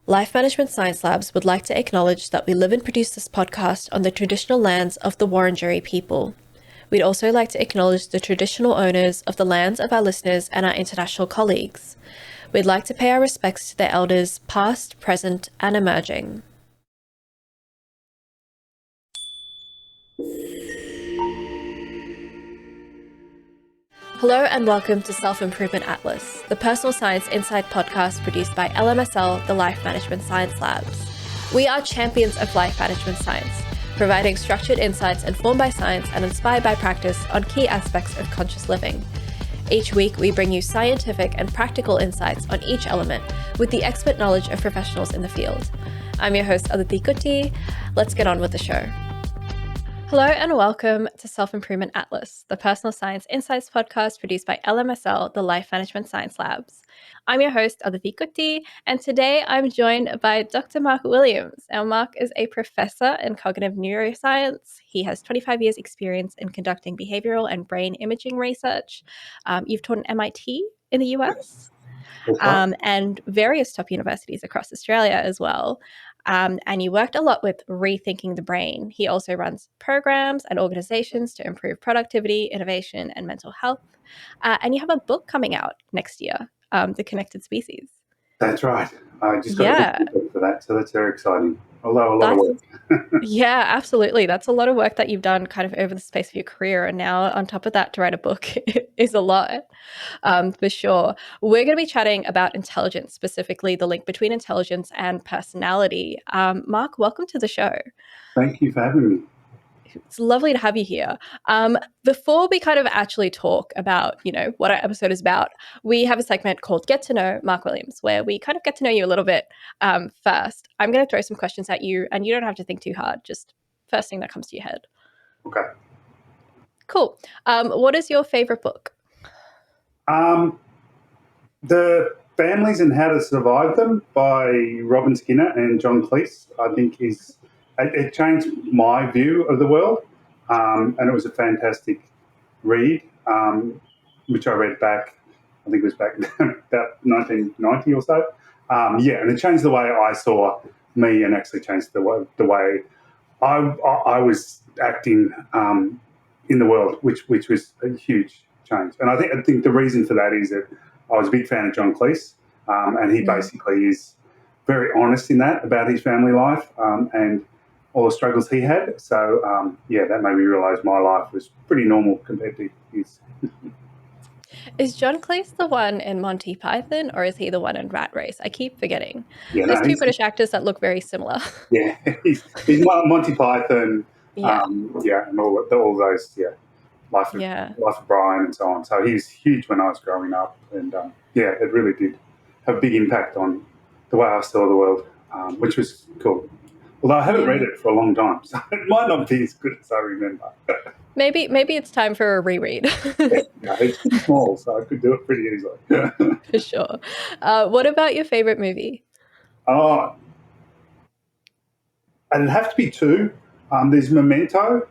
Life Management Science Labs would like to acknowledge that we live and produce this podcast on the traditional lands of the Wurundjeri people. We'd also like to acknowledge the traditional owners of the lands of our listeners and our international colleagues. We'd like to pay our respects to their elders, past, present, and emerging. Hello and welcome to Self-Improvement Atlas, the personal science insight podcast produced by LMSL, the Life Management Science Labs. We are champions of life management science, providing structured insights informed by science and inspired by practice on key aspects of conscious living. Each week, we bring you scientific and practical insights on each element with the expert knowledge of professionals in the field. I'm your host, Aditi Kutty. Let's get on with the show. Hello and welcome to Self-Improvement Atlas, the personal science insights podcast produced by LMSL, the Life Management Science Labs. I'm your host, Aditi Kutty, and today I'm joined by Dr. Mark Williams. Now, Mark is a professor in cognitive neuroscience. He has 25 years experience in conducting behavioral and brain imaging research. You've taught at MIT in the US and various top universities across Australia as well. And you worked a lot with rethinking the brain. He also runs programs and organizations to improve productivity, innovation, and mental health. And you have a book coming out next year, The Connected Species. That's right. I just got a book for that, so that's very exciting. Although a lot of work. Yeah, absolutely. That's a lot of work that you've done kind of over the space of your career. And now on top of that, to write a book is a lot, for sure. We're going to be chatting about intelligence, specifically the link between intelligence and personality. Mark, welcome to the show. Thank you for having me. It's lovely to have you here. Before we kind of actually talk about, what our episode is about, we have a segment called Get to Know Mark Williams, where we kind of get to know you a little bit first. I'm going to throw some questions at you, and you don't have to think too hard. Just first thing that comes to your head. Okay. Cool. What is your favorite book? The Families and How to Survive Them by Robin Skinner and John Cleese, I think it changed my view of the world. And it was a fantastic read, which I read back, I think it was back about 1990 or so. And it changed the way I saw me and actually changed the way I was acting in the world, which was a huge change. And I think the reason for that is that I was a big fan of John Cleese, and he basically is very honest in that about his family life and all the struggles he had. So, that made me realise my life was pretty normal compared to his. Is John Cleese the one in Monty Python, or is he the one in Rat Race? I keep forgetting. There's two British actors that look very similar. Yeah, he's Monty Python, and all those, Life of Brian and so on. So he was huge when I was growing up, and it really did have a big impact on the way I saw the world, which was cool. Although I haven't read it for a long time, so it might not be as good as I remember. Maybe it's time for a reread. It's pretty small, so I could do it pretty easily. For sure. What about your favorite movie? It'd have to be two. There's Memento,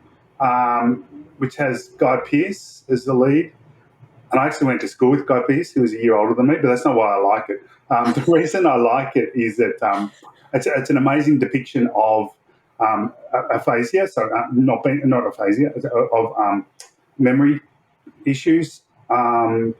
which has Guy Pearce as the lead. And I actually went to school with Guy Pearce, who was a year older than me, but that's not why I like it. The reason I like it is that it's an amazing depiction of aphasia, so not aphasia, of memory issues. And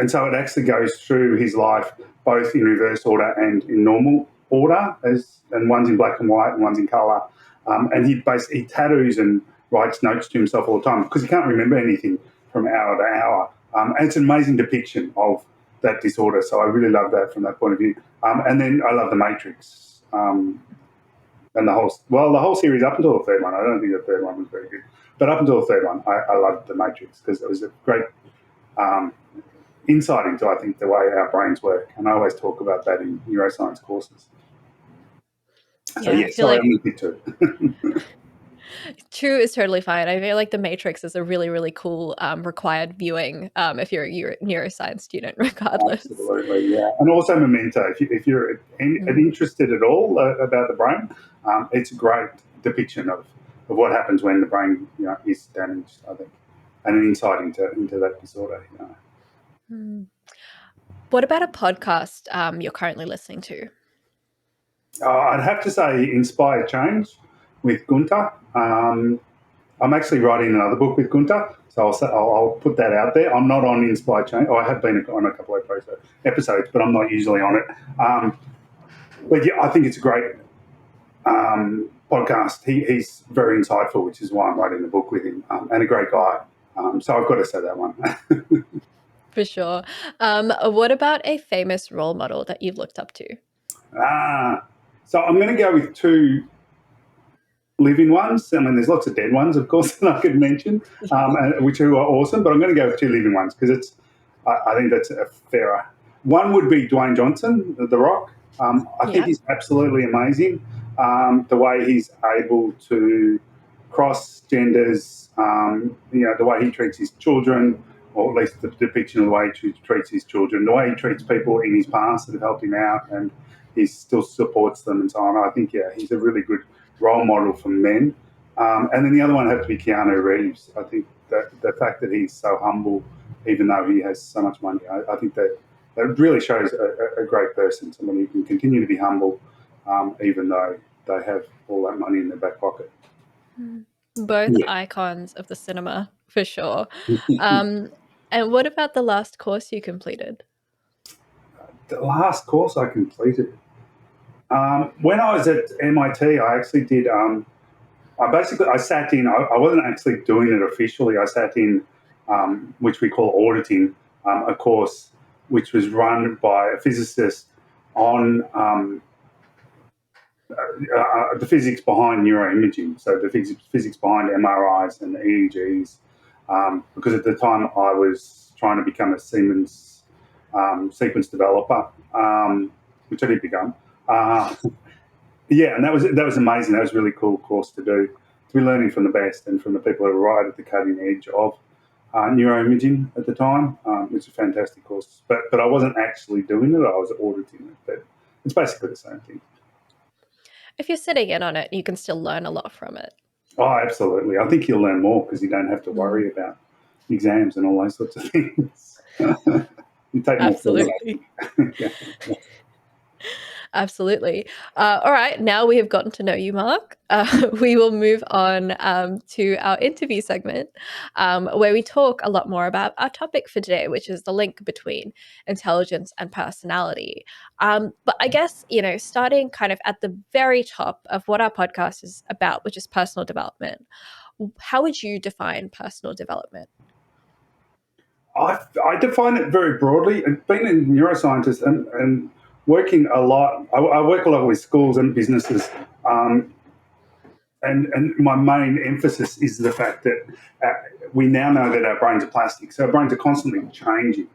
so it actually goes through his life both in reverse order and in normal order, and one's in black and white and one's in colour. And he tattoos and writes notes to himself all the time because he can't remember anything from hour to hour. And it's an amazing depiction of that disorder. So I really love that from that point of view. And then I love The Matrix. And the whole series up until the third one. I don't think the third one was very good. But up until the third one, I loved The Matrix because it was a great insight into, I think, the way our brains work. And I always talk about that in neuroscience courses. So, I'm going to pick two. Two is totally fine. I feel like The Matrix is a really, really cool required viewing if you're a neuroscience student, regardless. Absolutely, yeah. And also Memento. If you're interested at all about the brain, it's a great depiction of what happens when the brain is damaged, I think, and an insight into that disorder. What about a podcast you're currently listening to? I'd have to say Inspired Change with Gunter. I'm actually writing another book with Gunter, so I'll put that out there. I'm not on Inspired Change. I have been on a couple of episodes, but I'm not usually on it. But yeah, I think it's a great podcast. He's very insightful, which is why I'm writing the book with him, and a great guy. So I've got to say that one. For sure. What about a famous role model that you've looked up to? So I'm going to go with two living ones. I mean, there's lots of dead ones, of course, that I could mention, which are awesome. But I'm going to go with two living ones because I think that's a fairer. One would be Dwayne Johnson, The Rock. I think he's absolutely amazing. The way he's able to cross genders, the way he treats his children, or at least the depiction of the way he treats his children, the way he treats people in his past that have helped him out, and he still supports them and so on. I think, he's a really good role model for men. And then the other one would have to be Keanu Reeves. I think that the fact that he's so humble, even though he has so much money, I think that really shows a great person, someone who can continue to be humble, even though they have all that money in their back pocket. Both icons of the cinema, for sure. And what about the last course you completed? The last course I completed, when I was at MIT, I actually did. I sat in. I wasn't actually doing it officially. I sat in, which we call auditing, a course which was run by a physicist on the physics behind neuroimaging. So the physics behind MRIs and EEGs. Because at the time I was trying to become a Siemens sequence developer, which I did become. And that was amazing. That was a really cool course to do. To be learning from the best and from the people who were right at the cutting edge of neuroimaging at the time. It's a fantastic course. But I wasn't actually doing it. I was auditing it. But it's basically the same thing. If you're sitting in on it, you can still learn a lot from it. Oh, absolutely. I think you'll learn more because you don't have to worry about exams and all those sorts of things. You take more. Absolutely. Absolutely. All right, now we have gotten to know you, Mark. We will move on to our interview segment, where we talk a lot more about our topic for today, which is the link between intelligence and personality. But I guess, starting kind of at the very top of what our podcast is about, which is personal development, how would you define personal development? I define it very broadly. Being a neuroscientist and working a lot, I work a lot with schools and businesses, and my main emphasis is the fact that we now know that our brains are plastic, so our brains are constantly changing,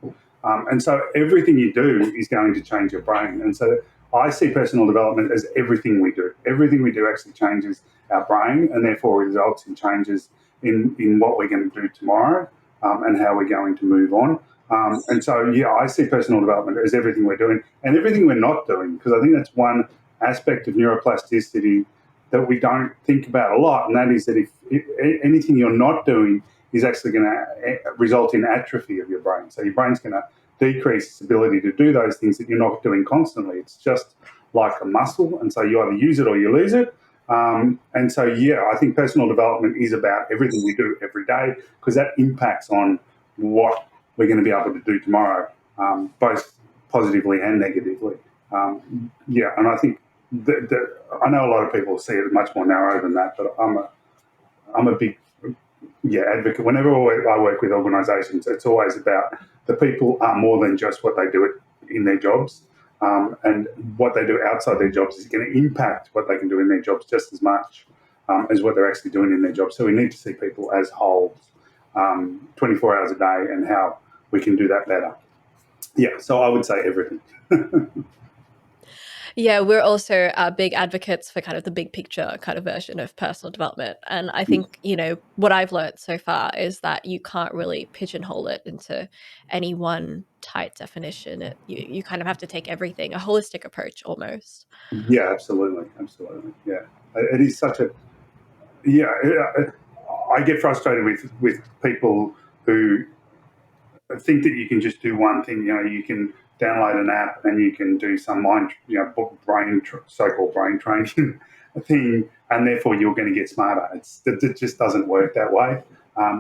and so everything you do is going to change your brain. And so I see personal development as everything we do. Everything we do actually changes our brain, and therefore results in changes in what we're going to do tomorrow. And how we're going to move on. And so, I see personal development as everything we're doing and everything we're not doing, because I think that's one aspect of neuroplasticity that we don't think about a lot, and that is that if anything you're not doing is actually going to result in atrophy of your brain. So your brain's going to decrease its ability to do those things that you're not doing constantly. It's just like a muscle, and so you either use it or you lose it. And so, I think personal development is about everything we do every day, because that impacts on what we're going to be able to do tomorrow, both positively and negatively. And I think I know a lot of people see it much more narrow than that, but I'm a big advocate. Whenever I work with organisations, it's always about the people are more than just what they do in their jobs. And what they do outside their jobs is going to impact what they can do in their jobs just as much as what they're actually doing in their jobs. So we need to see people as wholes, 24 hours a day, and how we can do that better. So I would say everything. Yeah, we're also big advocates for kind of the big picture kind of version of personal development. And I think, what I've learned so far is that you can't really pigeonhole it into any one tight definition. You kind of have to take everything, a holistic approach almost. Yeah, absolutely. Absolutely. Yeah. It is such a, I get frustrated with people who think that you can just do one thing. You can download an app and you can do some so-called brain training thing, and therefore you're going to get smarter. It just doesn't work that way.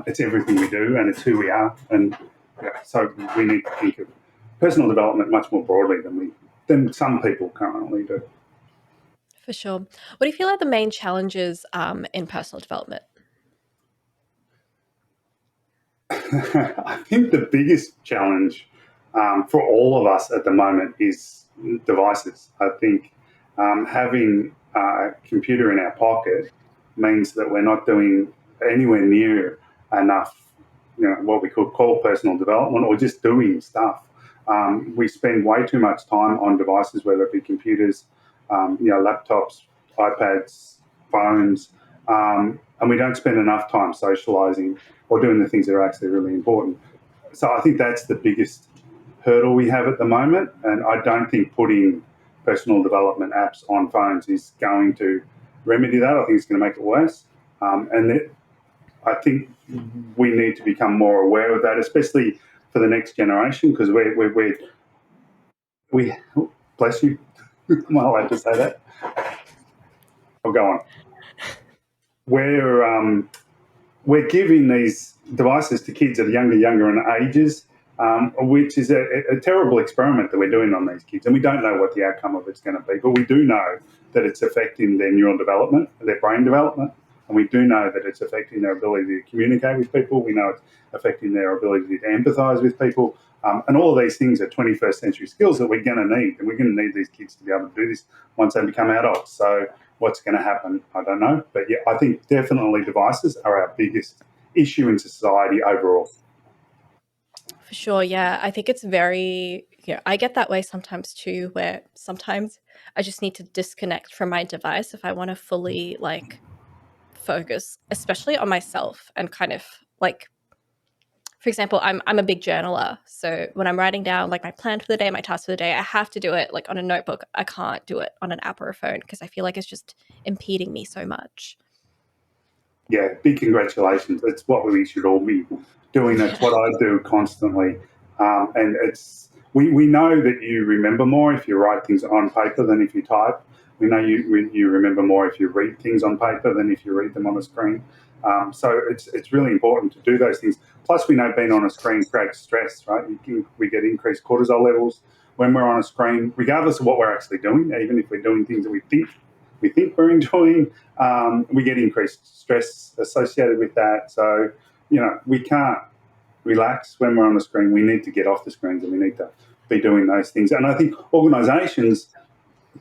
It's everything we do, and it's who we are, and so we need to think of personal development much more broadly than some people currently do. For sure. What do you feel are the main challenges in personal development? I think the biggest challenge for all of us at the moment is devices. I think having a computer in our pocket means that we're not doing anywhere near enough, what we could call personal development, or just doing stuff. We spend way too much time on devices, whether it be computers, laptops, iPads, phones, and we don't spend enough time socializing or doing the things that are actually really important. So I think that's the biggest hurdle we have at the moment, and I don't think putting personal development apps on phones is going to remedy that. I think it's going to make it worse. I think we need to become more aware of that, especially for the next generation, because we bless you. Am I allowed to say that? I'll go on. We're giving these devices to kids at younger and ages, which is a terrible experiment that we're doing on these kids. And we don't know what the outcome of it's going to be, but we do know that it's affecting their neural development, their brain development. And we do know that it's affecting their ability to communicate with people. We know it's affecting their ability to empathize with people. And all of these things are 21st century skills that we're going to need. And we're going to need these kids to be able to do this once they become adults. So what's going to happen, I don't know. But yeah, I think definitely devices are our biggest issue in society overall. For sure, yeah. I think it's very, I get that way sometimes too, where sometimes I just need to disconnect from my device if I want to fully focus, especially on myself, and kind of for example, I'm a big journaler. So when I'm writing down my plan for the day, my task for the day, I have to do it on a notebook. I can't do it on an app or a phone because I feel like it's just impeding me so much. Yeah, big congratulations. It's what we should all be doing. That's what I do constantly. And we know that you remember more if you write things on paper than if you type. We know you remember more if you read things on paper than if you read them on a screen. So it's really important to do those things. Plus, we know being on a screen creates stress, right? We get increased cortisol levels when we're on a screen, regardless of what we're actually doing, even if we're doing things that we think we're enjoying, we get increased stress associated with that. So, we can't relax when we're on the screen. We need to get off the screens and we need to be doing those things. And I think organizations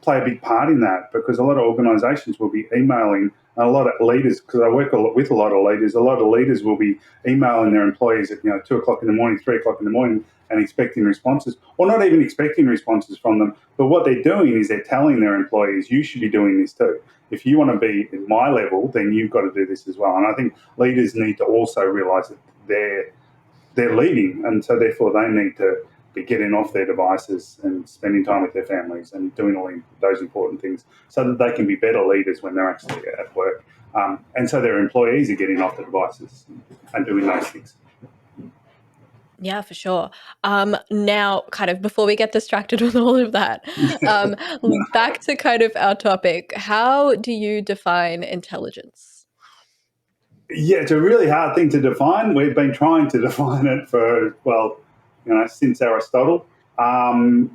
play a big part in that, because a lot of organizations will be emailing, and a lot of leaders, because I work with a lot of leaders will be emailing their employees at 2:00 in the morning, 3:00 in the morning, and expecting responses, or not even expecting responses from them. But what they're doing is they're telling their employees, you should be doing this too. If you want to be at my level, then you've got to do this as well. And I think leaders need to also realize that they're leading, and so therefore they need to be getting off their devices and spending time with their families and doing all those important things so that they can be better leaders when they're actually at work. And so their employees are getting off the devices and doing those things. Yeah, for sure. Now, kind of before we get distracted with all of that, back to kind of our topic, how do you define intelligence? Yeah, it's a really hard thing to define. We've been trying to define it for, since Aristotle. And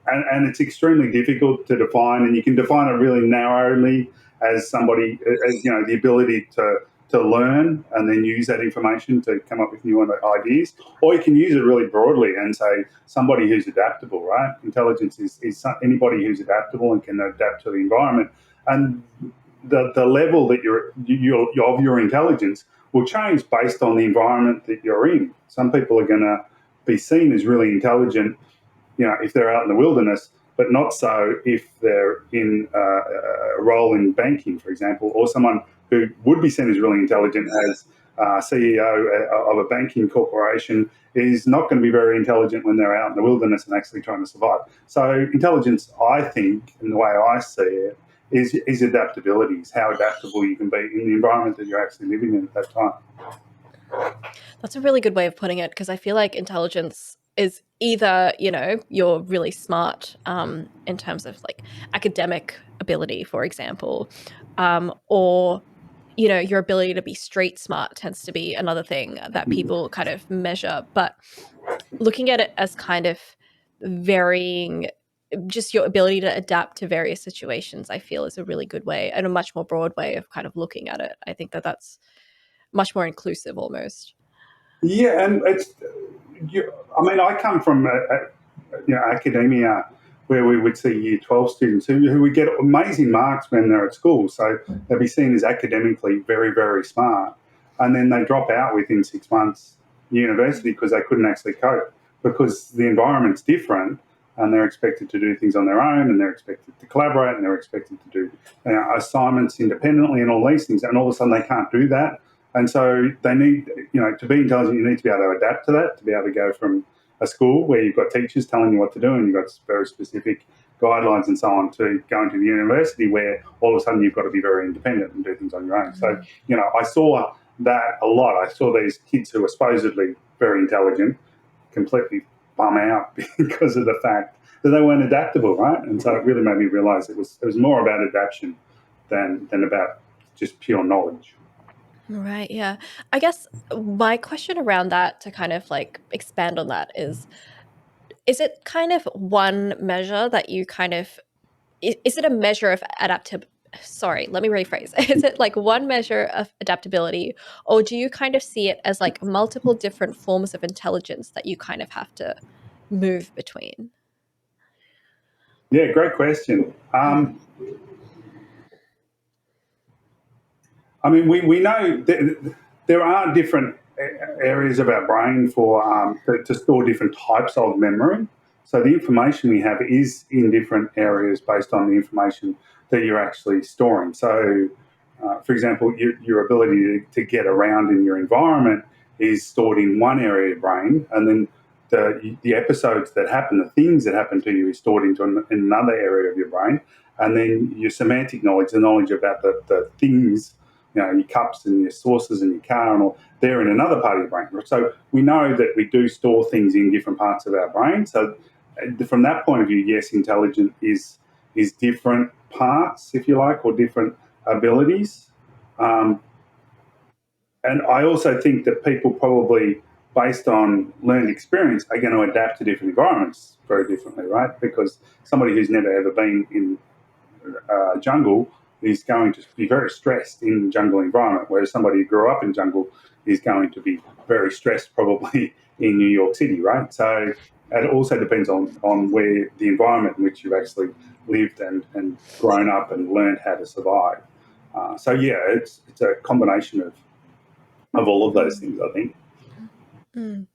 it's extremely difficult to define, and you can define it really narrowly as somebody, the ability to learn and then use that information to come up with new ideas, or you can use it really broadly and say somebody who's adaptable, right? Intelligence is anybody who's adaptable and can adapt to the environment, and the level that of your intelligence will change based on the environment that you're in. Some people are going to be seen as really intelligent, if they're out in the wilderness, but not so if they're in a role in banking, for example, or someone who would be seen as really intelligent as CEO of a banking corporation is not going to be very intelligent when they're out in the wilderness and actually trying to survive. So intelligence, I think, in the way I see it, is adaptability, is how adaptable you can be in the environment that you're actually living in at that time. That's a really good way of putting it, because I feel like intelligence is either, you're really smart in terms of like academic ability, for example, or your ability to be street smart tends to be another thing that people kind of measure. But looking at it as kind of varying, just your ability to adapt to various situations, I feel is a really good way and a much more broad way of kind of looking at it. I think that that's much more inclusive almost. Yeah, and I mean, I come from academia where we would see year 12 students who would get amazing marks when they're at school. So they'd be seen as academically very, very smart. And then they drop out within 6 months university because they couldn't actually cope because the environment's different and they're expected to do things on their own and they're expected to collaborate and they're expected to do assignments independently and all these things. And all of a sudden they can't do that. And so they need, to be intelligent, you need to be able to adapt to that, to be able to go from a school where you've got teachers telling you what to do and you've got very specific guidelines and so on to going to the university where all of a sudden you've got to be very independent and do things on your own. So, I saw that a lot. I saw these kids who were supposedly very intelligent completely bum out because of the fact that they weren't adaptable, right? And so it really made me realize it was more about adaptation than about just pure knowledge. Right. Yeah. I guess my question around that to kind of like expand on that is it kind of one measure that you kind of, is it a measure of adaptability? Sorry, let me rephrase. Is it like one measure of adaptability, or do you kind of see it as like multiple different forms of intelligence that you kind of have to move between? Yeah, great question. I mean, we know that there are different areas of our brain to store different types of memory. So the information we have is in different areas based on the information that you're actually storing. So, for example, your ability to get around in your environment is stored in one area of your brain, and then the episodes that happen, the things that happen to you, is stored in another area of your brain, and then your semantic knowledge, the knowledge about the things, your cups and your saucers and your car and all, they're in another part of your brain. So we know that we do store things in different parts of our brain. So from that point of view, yes, intelligence is different parts, if you like, or different abilities. And I also think that people probably, based on learned experience, are going to adapt to different environments very differently, right? Because somebody who's never ever been in jungle is going to be very stressed in jungle environment, whereas somebody who grew up in jungle is going to be very stressed probably in New York City, right? So it also depends on where the environment in which you've actually lived and grown up and learned how to survive. So yeah, it's a combination of all of those things, I think. Mm.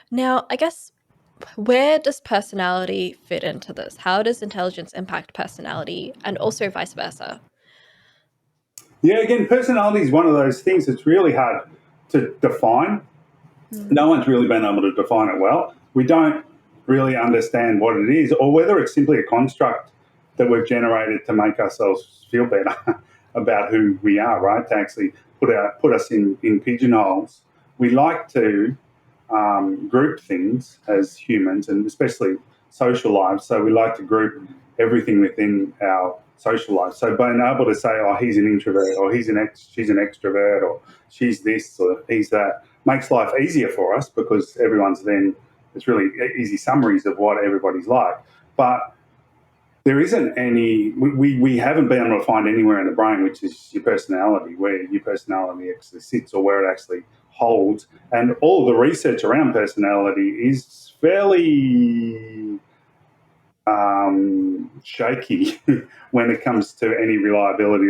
Now, I guess, where does personality fit into this? How does intelligence impact personality and also vice versa? Yeah, again, personality is one of those things that's really hard to define. No one's really been able to define it well. We don't really understand what it is, or whether it's simply a construct that we've generated to make ourselves feel better about who we are, right? To actually put us in pigeonholes. We like to group things as humans, and especially social lives. So we like to group everything within our social life. So being able to say, "Oh, he's an introvert," or she's an extrovert," or "she's this," or "he's that," makes life easier for us because everyone's then, it's really easy summaries of what everybody's like. But there isn't any, we haven't been able to find anywhere in the brain, which is your personality, where your personality actually sits or where it actually holds. And all the research around personality is fairly shaky when it comes to any reliability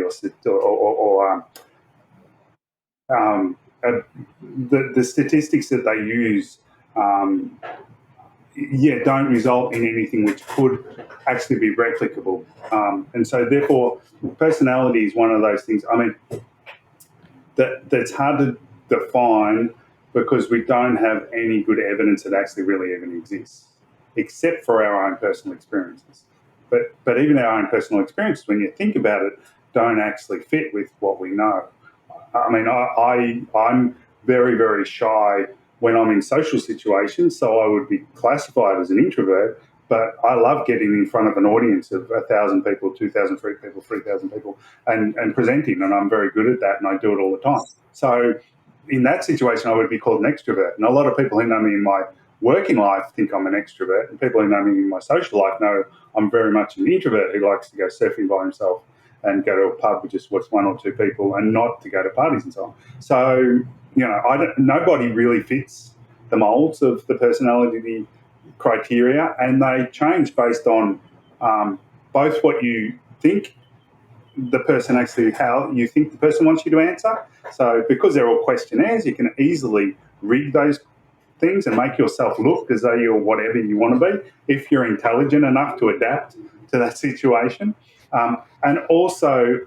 the statistics that they use, don't result in anything which could actually be replicable. And so, therefore, personality is one of those things. I mean, that's hard to define because we don't have any good evidence that actually really even exists, except for our own personal experiences. But even our own personal experiences, when you think about it, don't actually fit with what we know. I mean, I'm very, very shy when I'm in social situations. So I would be classified as an introvert, but I love getting in front of an audience of 1,000 people, 2,000 people, 3,000 people, and presenting, and I'm very good at that, and I do it all the time. So in that situation, I would be called an extrovert. And a lot of people who know me in my working life think I'm an extrovert, and people who know me in my social life know I'm very much an introvert who likes to go surfing by himself and go to a pub with just one or two people and not to go to parties and so on. So, nobody really fits the molds of the personality criteria, and they change based on both what you think the person actually, how you think the person wants you to answer. So because they're all questionnaires, you can easily read those things and make yourself look as though you're whatever you want to be if you're intelligent enough to adapt to that situation. And also,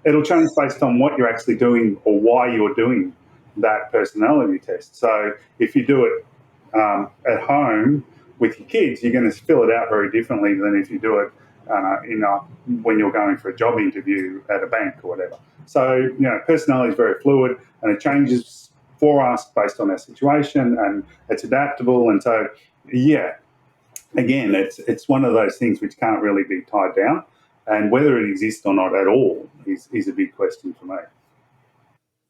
it'll change based on what you're actually doing or why you're doing that personality test. So if you do it at home with your kids, you're going to fill it out very differently than if you do it when you're going for a job interview at a bank or whatever. So, personality is very fluid and it changes for us based on our situation, and it's adaptable. And so, yeah, again, it's one of those things which can't really be tied down. And whether it exists or not at all is a big question for me.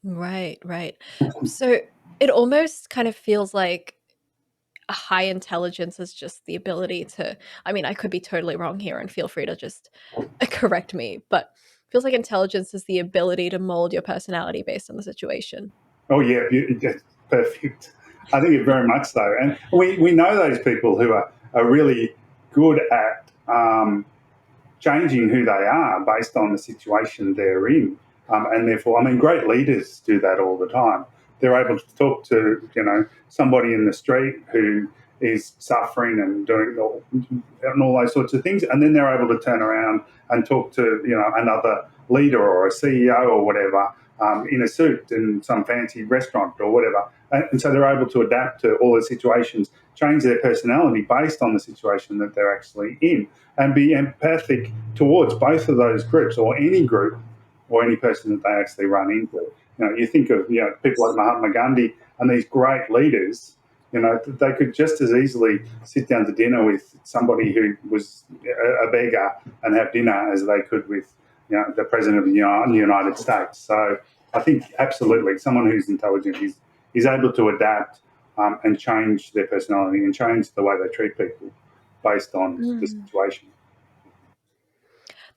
Right, right. So it almost kind of feels like a high intelligence is just the ability to, I mean, I could be totally wrong here and feel free to just correct me, but feels like intelligence is the ability to mold your personality based on the situation. Oh yeah, perfect. I think it very much so, and we know those people who are really good at changing who they are based on the situation they're in, and therefore, I mean, great leaders do that all the time. They're able to talk to somebody in the street who is suffering and doing all those sorts of things, and then they're able to turn around and talk to another leader or a CEO or whatever in a suit in some fancy restaurant or whatever. And so they're able to adapt to all the situations, change their personality based on the situation that they're actually in, and be empathic towards both of those groups or any group or any person that they actually run into. You think of people like Mahatma Gandhi and these great leaders. They could just as easily sit down to dinner with somebody who was a beggar and have dinner as they could with the president of the United States. So I think absolutely someone who's intelligent is able to adapt and change their personality and change the way they treat people based on the Mm. situation.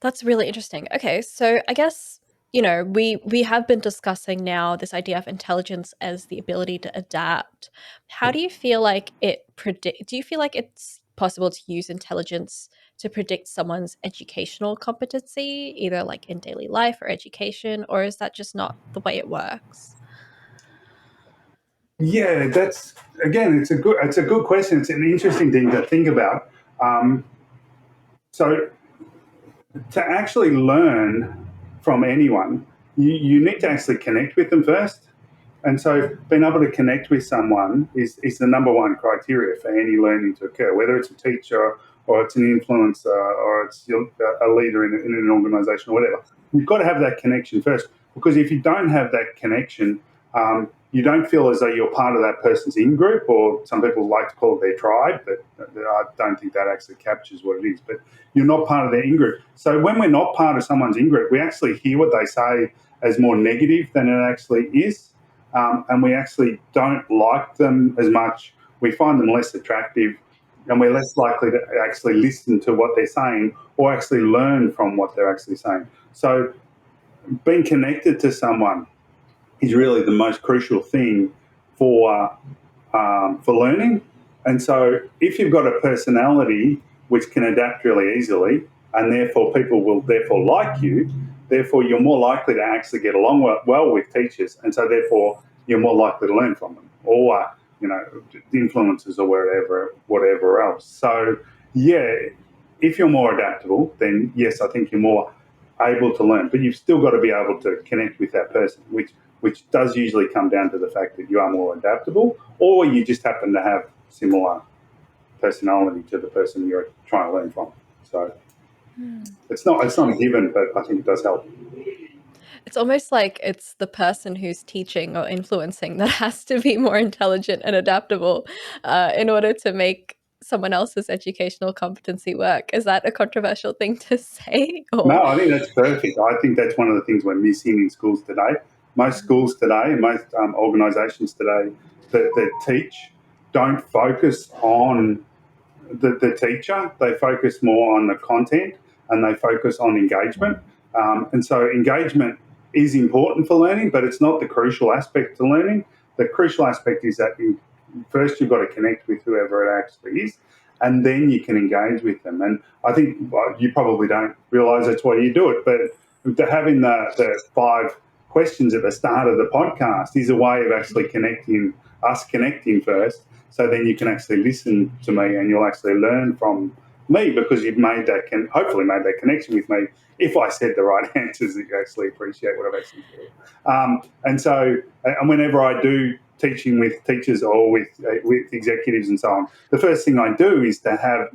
That's really interesting. Okay, so I guess, we have been discussing now this idea of intelligence as the ability to adapt. How do you feel like do you feel like it's possible to use intelligence to predict someone's educational competency, either like in daily life or education, or is that just not the way it works? Yeah, that's again, it's a good question. It's an interesting thing to think about. So to actually learn from anyone, you need to actually connect with them first. And so being able to connect with someone is the number one criteria for any learning to occur, whether it's a teacher or it's an influencer or it's a leader in an organization or whatever. You've got to have that connection first, because if you don't have that connection, you don't feel as though you're part of that person's in-group, or some people like to call it their tribe, but I don't think that actually captures what it is. But you're not part of their in-group. So when we're not part of someone's in-group, we actually hear what they say as more negative than it actually is. And we actually don't like them as much. We find them less attractive, and we're less likely to actually listen to what they're saying or actually learn from what they're actually saying. So being connected to someone is really the most crucial thing for learning. And so if you've got a personality which can adapt really easily, and therefore people will therefore like you, therefore you're more likely to actually get along well with teachers, and so therefore you're more likely to learn from them, or influences or whatever else. So yeah, if you're more adaptable, then yes, I think you're more able to learn, but you've still got to be able to connect with that person, which does usually come down to the fact that you are more adaptable, or you just happen to have similar personality to the person you're trying to learn from. So it's not a given, but I think it does help. It's almost like it's the person who's teaching or influencing that has to be more intelligent and adaptable in order to make someone else's educational competency work. Is that a controversial thing to say? Or No, I think that's perfect. I think that's one of the things we're missing in schools today. Most schools today and most organisations today that teach don't focus on the teacher. They focus more on the content and they focus on engagement. And so engagement is important for learning, but it's not the crucial aspect to learning. The crucial aspect is that first you've got to connect with whoever it actually is, and then you can engage with them. And I think you probably don't realise that's why you do it, but having the 5 questions at the start of the podcast is a way of actually connecting first, so then you can actually listen to me and you'll actually learn from me because you've hopefully made that connection with me. If I said the right answers, that you actually appreciate what I've actually said. And whenever I do teaching with teachers or with executives and so on, the first thing I do is to have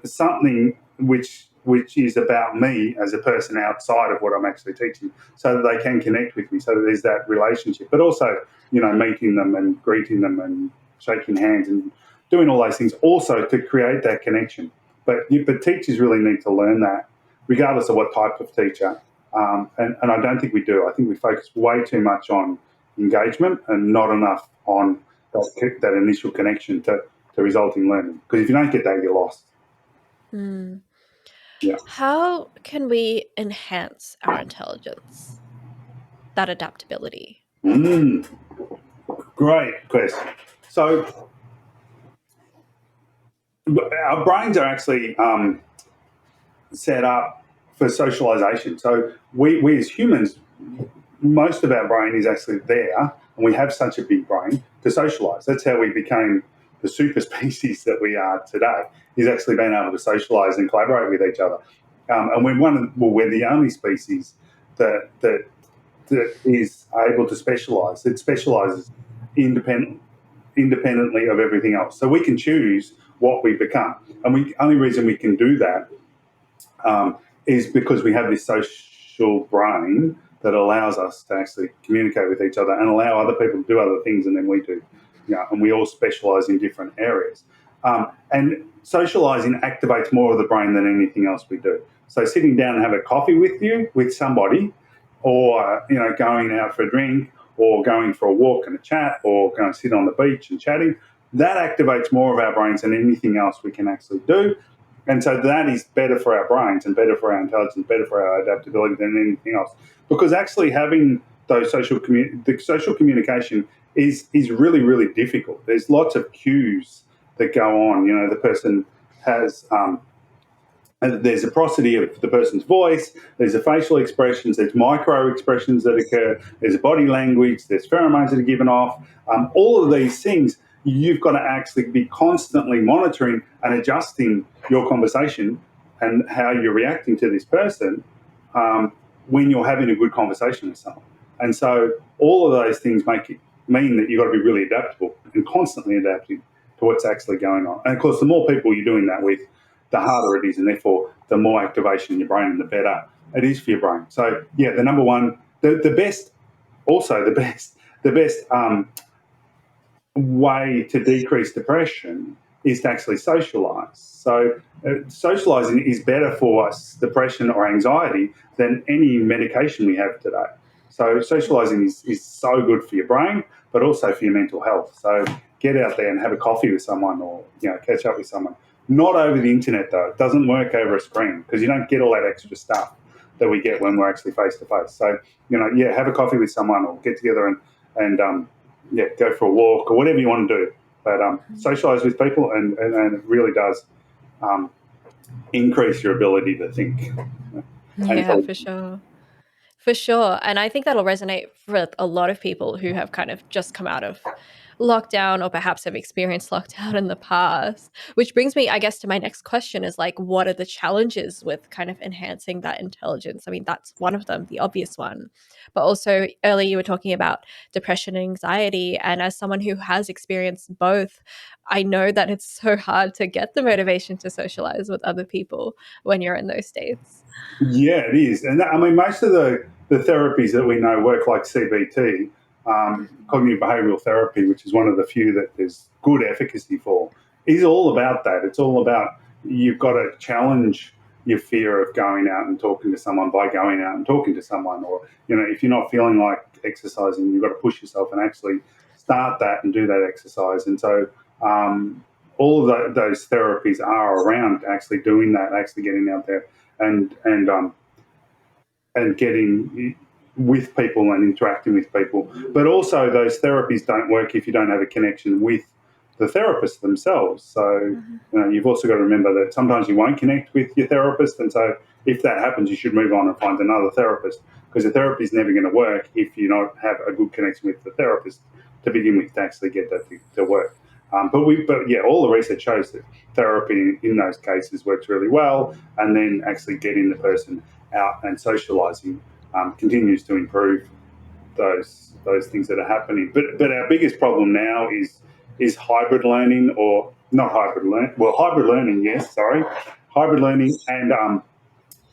something which is about me as a person outside of what I'm actually teaching, so that they can connect with me, so that there's that relationship. But also, meeting them and greeting them and shaking hands and doing all those things, also to create that connection. But teachers really need to learn that, regardless of what type of teacher. And I don't think we do. I think we focus way too much on engagement and not enough on that initial connection to resulting learning. Because if you don't get that, you're lost. Yeah. how can we enhance our intelligence, that adaptability? Mm, great question. So our brains are actually set up for socialization. So we as humans, most of our brain is actually there, and we have such a big brain to socialize. That's how we became the super species that we are today, is actually being able to socialize and collaborate with each other. And we're the only species that is able to specialize. It specializes independently of everything else. So we can choose what we become. And the only reason we can do that is because we have this social brain that allows us to actually communicate with each other and allow other people to do other things than we do. And we all specialize in different areas. And socializing activates more of the brain than anything else we do. So sitting down and have a coffee with somebody, or going out for a drink, or going for a walk and a chat, or going to sit on the beach and chatting, that activates more of our brains than anything else we can actually do. And so that is better for our brains and better for our intelligence, better for our adaptability than anything else. Because actually having those the social communication is really, really difficult. There's lots of cues that go on. The person has and there's a prosody of the person's voice, there's a facial expressions, there's micro expressions that occur, there's a body language, there's pheromones that are given off. All of these things you've got to actually be constantly monitoring and adjusting your conversation and how you're reacting to this person when you're having a good conversation with someone. And so all of those things mean that you've got to be really adaptable and constantly adapting to what's actually going on. And of course, the more people you're doing that with, the harder it is, and therefore the more activation in your brain and the better it is for your brain. So yeah, the number one, the best way to decrease depression is to actually socialize. So socializing is better for us, depression or anxiety, than any medication we have today. So socializing is so good for your brain, but also for your mental health. So get out there and have a coffee with someone, or catch up with someone. Not over the internet though. It doesn't work over a screen because you don't get all that extra stuff that we get when we're actually face to face. So have a coffee with someone or get together and go for a walk or whatever you want to do. But socialize with people, and it really does increase your ability to think. Yeah, for sure. For sure. And I think that'll resonate for a lot of people who have kind of just come out of lockdown or perhaps have experienced lockdown in the past. Which brings me, I guess, to my next question is like, what are the challenges with kind of enhancing that intelligence? I mean, that's one of them, the obvious one. But also earlier you were talking about depression and anxiety. And as someone who has experienced both, I know that it's so hard to get the motivation to socialize with other people when you're in those states. Yeah, it is. And most of the the therapies that we know work, like CBT, cognitive behavioural therapy, which is one of the few that there's good efficacy for, is all about that. It's all about, you've got to challenge your fear of going out and talking to someone by going out and talking to someone. Or, if you're not feeling like exercising, you've got to push yourself and actually start that and do that exercise. And so all of those therapies are around actually doing that, actually getting out there and getting with people and interacting with people. But also, those therapies don't work if you don't have a connection with the therapists themselves. So, you've also got to remember that sometimes you won't connect with your therapist. And so, if that happens, you should move on and find another therapist, because the therapy is never going to work if you don't have a good connection with the therapist to begin with, to actually get that to work. But yeah, all the research shows that therapy in those cases works really well, and then actually getting the person out and socialising continues to improve those things that are happening. But our biggest problem now is hybrid learning, or not hybrid learning. Well, hybrid learning, yes, sorry, hybrid learning, and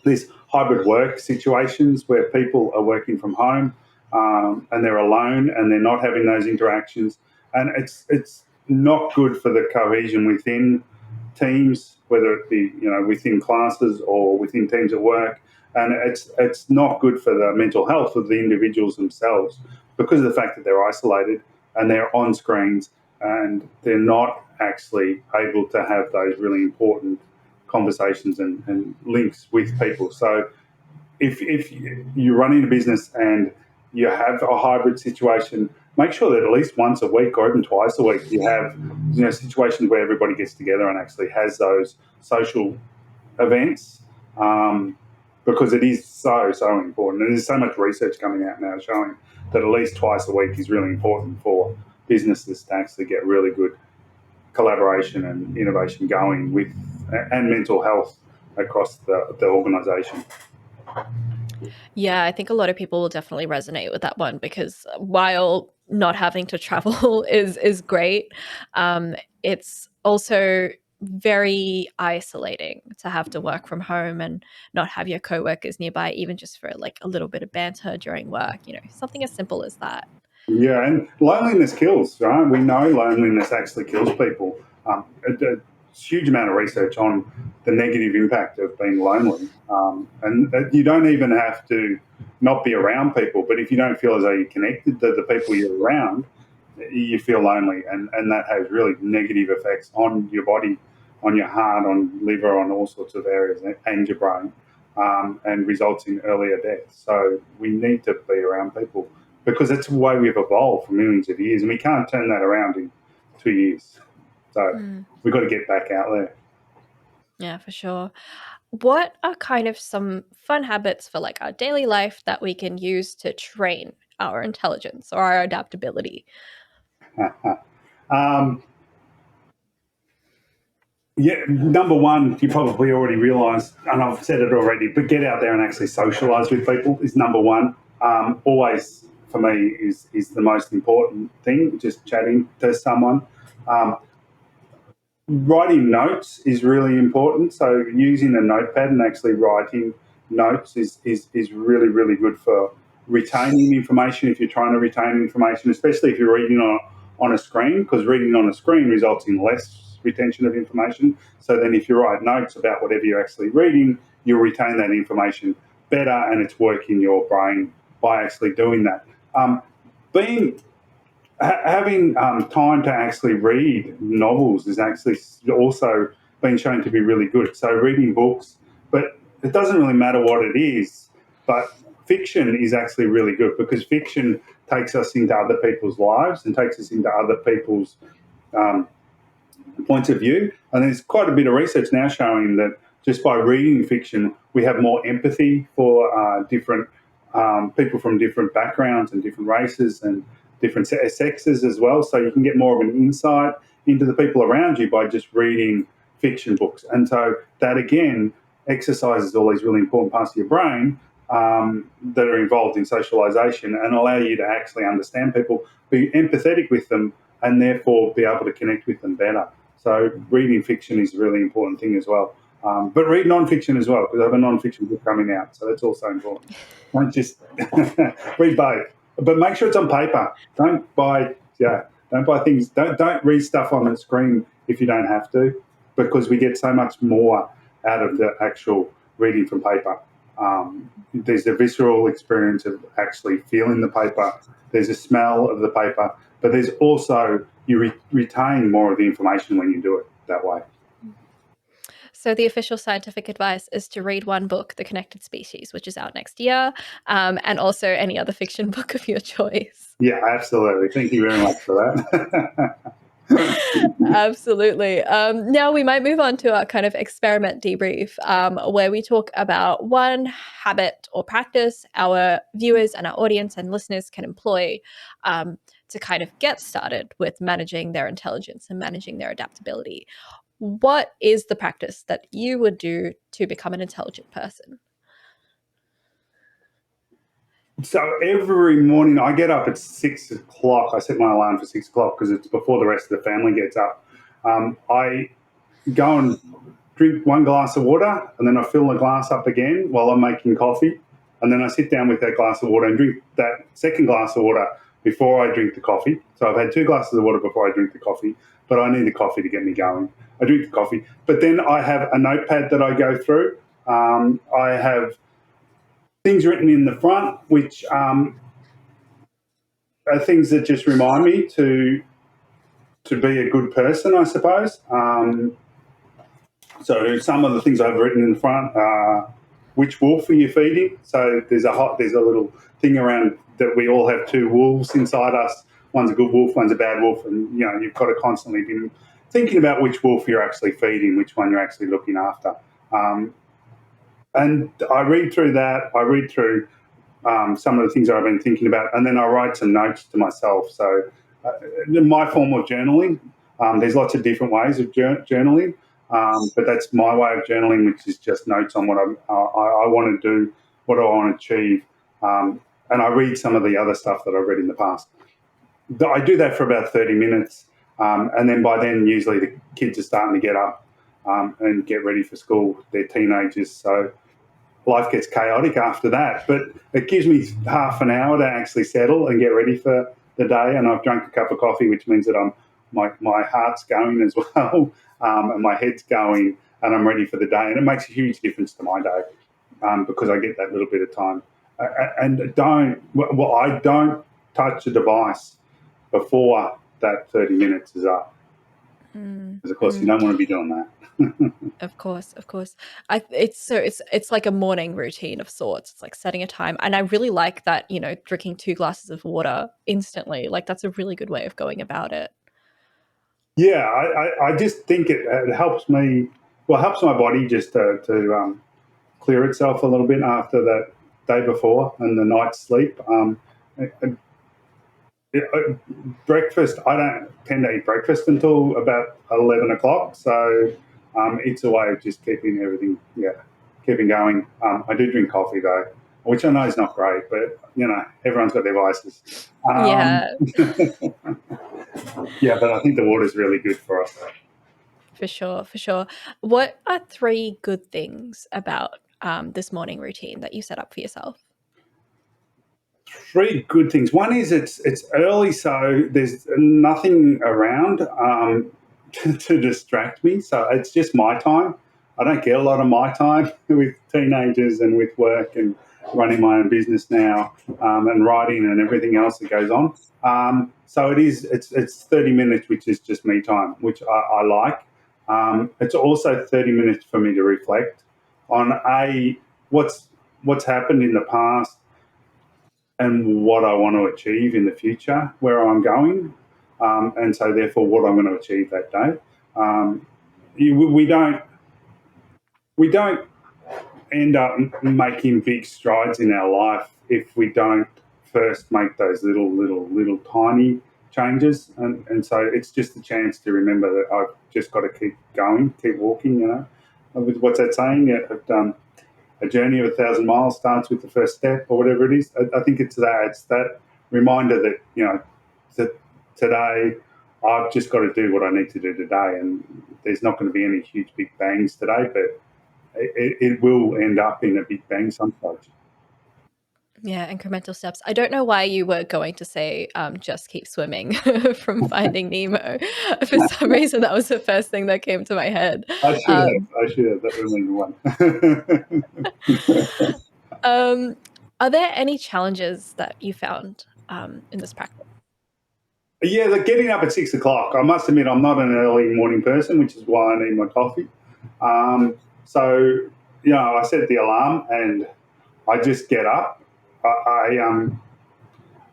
these hybrid work situations where people are working from home, and they're alone and they're not having those interactions, and it's not good for the cohesion within teams, whether it be within classes or within teams at work. And it's not good for the mental health of the individuals themselves, because of the fact that they're isolated and they're on screens and they're not actually able to have those really important conversations and links with people. So if you're running a business and you have a hybrid situation, make sure that at least once a week or even twice a week you have situations where everybody gets together and actually has those social events, because it is so important. And there's so much research coming out now showing that at least twice a week is really important for businesses to actually get really good collaboration and innovation going with, and mental health across the organisation. Yeah, I think a lot of people will definitely resonate with that one, because while not having to travel is great, it's also very isolating to have to work from home and not have your coworkers nearby, even just for like a little bit of banter during work, something as simple as that. Yeah, and loneliness kills, right? We know loneliness actually kills people. A huge amount of research on the negative impact of being lonely. And you don't even have to not be around people, but if you don't feel as though you're connected to the people you're around, you feel lonely. And that has really negative effects on your body, on your heart, on liver, on all sorts of areas, and your brain, and results in earlier death. So we need to be around people, because that's the way we've evolved for millions of years, and we can't turn that around in 2 years. So we've got to get back out there. Yeah, for sure. What are kind of some fun habits for like our daily life that we can use to train our intelligence or our adaptability? um, yeah, number one, you probably already realise, and I've said it already, but get out there and actually socialise with people is number one. Always, for me, is the most important thing, just chatting to someone. Um, Writing notes is really important. So using a notepad and actually writing notes is really, really good for retaining information, if you're trying to retain information, especially if you're reading on a screen, because reading on a screen results in less retention of information. So then if you write notes about whatever you're actually reading, you'll retain that information better, and it's working your brain by actually doing that. Being Having time to actually read novels is actually also been shown to be really good. So reading books, but it doesn't really matter what it is, but fiction is actually really good, because fiction takes us into other people's lives and takes us into other people's um, points of view. And there's quite a bit of research now showing that just by reading fiction, we have more empathy for different people from different backgrounds and different races and different sexes as well. So you can get more of an insight into the people around you by just reading fiction books. And so that again exercises all these really important parts of your brain that are involved in socialization, and allow you to actually understand people, be empathetic with them, and therefore be able to connect with them better. So reading fiction is a really important thing as well. But read non-fiction as well, because I have a non-fiction book coming out, so that's also important. Don't just read both, but make sure it's on paper. Don't buy things. Don't read stuff on the screen if you don't have to, because we get so much more out of the actual reading from paper. There's a visceral experience of actually feeling the paper. There's a smell of the paper, but there's also you retain more of the information when you do it that way. So the official scientific advice is to read one book, The Connected Species, which is out next year, and also any other fiction book of your choice. Yeah, absolutely. Thank you very much for that. Absolutely. Now we might move on to our kind of experiment debrief, where we talk about one habit or practice our viewers and our audience and listeners can employ to kind of get started with managing their intelligence and managing their adaptability. What is the practice that you would do to become an intelligent person? So every morning I get up at 6 o'clock. I set my alarm for 6 o'clock because it's before the rest of the family gets up. I go and drink one glass of water, and then I fill the glass up again while I'm making coffee. And then I sit down with that glass of water and drink that second glass of water before I drink the coffee. So I've had 2 glasses of water before I drink the coffee, but I need the coffee to get me going. I drink the coffee, but then I have a notepad that I go through. I have things written in the front, which are things that just remind me to be a good person, I suppose. So some of the things I've written in the front are, which wolf are you feeding? So there's a little thing around that we all have 2 wolves inside us. One's a good wolf, one's a bad wolf, and you've got to constantly be thinking about which wolf you're actually feeding, which one you're actually looking after. And I read through that. I read through some of the things I've been thinking about, and then I write some notes to myself. So my form of journaling, there's lots of different ways of journaling, but that's my way of journaling, which is just notes on what I want to do, what I want to achieve, and I read some of the other stuff that I've read in the past. I do that for about 30 minutes, and then by then usually the kids are starting to get up and get ready for school. They're teenagers, so life gets chaotic after that. But it gives me half an hour to actually settle and get ready for the day. And I've drunk a cup of coffee, which means that my heart's going as well, and my head's going, and I'm ready for the day. And it makes a huge difference to my day because I get that little bit of time. And I don't touch a device before that 30 minutes is up. Because of course you don't want to be doing that. Of course. It's like a morning routine of sorts. It's like setting a time, and I really like that. Drinking 2 glasses of water instantly. Like that's a really good way of going about it. Yeah, I just think it helps me. Well, it helps my body just to clear itself a little bit after that day before and the night's sleep. Breakfast, I don't tend to eat breakfast until about 11 o'clock. So it's a way of just keeping everything, keeping going. I do drink coffee though, which I know is not great, but everyone's got their vices. Yeah, Yeah, but I think the water is really good for us. for sure, for sure. What are 3 good things about this morning routine that you set up for yourself? 3 good things. One is it's early, so there's nothing around to distract me. So it's just my time. I don't get a lot of my time with teenagers and with work and running my own business now and writing and everything else that goes on. So it's 30 minutes, which is just me time, which I like. It's also 30 minutes for me to reflect on what's happened in the past and what I want to achieve in the future, where I'm going, and so therefore what I'm going to achieve that day. We don't end up making big strides in our life if we don't first make those little tiny changes, and so it's just a chance to remember that I've just got to keep going, keep walking. What's that saying? A journey of 1,000 miles starts with the first step, or whatever it is. I think it's that reminder that that today I've just got to do what I need to do today, and there's not going to be any huge big bangs today, but it will end up in a big bang someplace. Yeah, incremental steps. I don't know why you were going to say, just keep swimming from Finding Nemo. For some reason, that was the first thing that came to my head. I should have. I should have. That would have been the one. Are there any challenges that you found in this practice? Yeah, like getting up at 6 o'clock. I must admit, I'm not an early morning person, which is why I need my coffee. So, I set the alarm and I just get up.